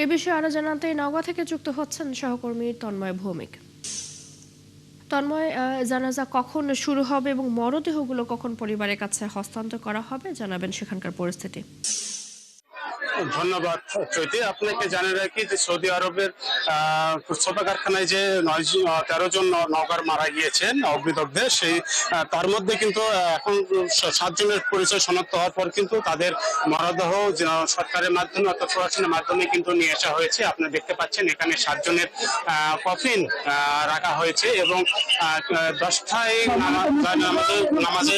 এ বিষয়ে আরো জানাতে নওগাঁ থেকে যুক্ত হচ্ছেন সহকর্মী তন্ময় ভৌমিক। তন্ময়, জানাজা কখন শুরু হবে এবং মরদেহগুলো কখন পরিবারের কাছে হস্তান্তর করা হবে, জানাবেন সেখানকার পরিস্থিতি। ধন্যবাদ চৈতি। আপনাকে জানিয়ে রাখি যে সৌদি আরবের সোফা কারখানায় যে 13 জন নওগাঁর মারা গিয়েছেন অগ্নিদগ্ধে, সেই তার মধ্যে কিন্তু এখন 7 জনের পরিচয় শনাক্ত হওয়ার পর কিন্তু তাদের মরদেহ সরকারের মাধ্যমে অর্থাৎ প্রশাসনের মাধ্যমে কিন্তু নিয়ে আসা হয়েছে। আপনারা দেখতে পাচ্ছেন এখানে 7 জনের কফিন রাখা হয়েছে এবং 10টায় নামাজে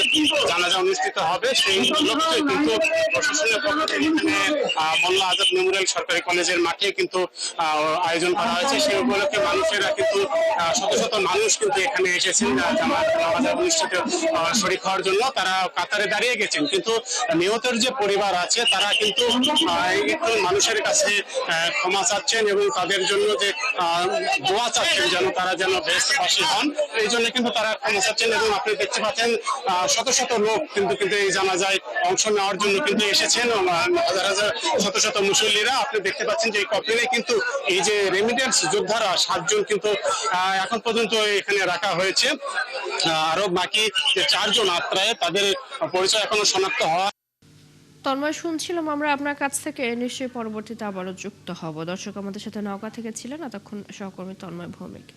জানাজা অনুষ্ঠিত হবে। সেই উপলক্ষে কিন্তু প্রশাসনের পক্ষ থেকে এখানে মোল্লা আজাদ মেমোরিয়াল সরকারি কলেজের মাঠে কিন্তু আয়োজন করা হয়েছে। সেই উপলক্ষে মানুষেরা কিন্তু শত শত মানুষ কিন্তু এখানে এসেছেন নামাজ অনুষ্ঠিত শরীক হওয়ার জন্য। তারা কাতারে দাঁড়িয়ে গেছেন, কিন্তু নিহতের যে পরিবার আছে তারা কিন্তু একটু মানুষের কাছে ক্ষমা চাচ্ছেন এবং তাদের জন্য যে দোয়া চাচ্ছেন তারা যেন বেহেশতবাসী হন, এই জন্য কিন্তু তারা ক্ষমা চাচ্ছেন। এবং আপনি দেখতে পাচ্ছেন শত শত লোক কিন্তু এই জানাজায় অংশ নেওয়ার জন্য কিন্তু এসেছেন। হাজার হাজার শত শত মুসল্লিরা, আপনি দেখতে পাচ্ছেন যে এই কফিনে কিন্তু এই যে রেমিটেন্স যোদ্ধারা 7 জন কিন্তু এখন পর্যন্ত এখানে রাখা হয়েছে। আরো বাকি যে 4 জন আত্রায়, তাদের পরিচয় এখনো শনাক্ত হওয়া। তন্ময়, শুনছিলাম আমরা আপনার কাছ থেকে, নিশ্চয়ই পরবর্তীতে আবারও যুক্ত হব। দর্শক, আমাদের সাথে নওগাঁ থেকে ছিলেন এতক্ষণ সহকর্মী তন্ময় ভৌমিক।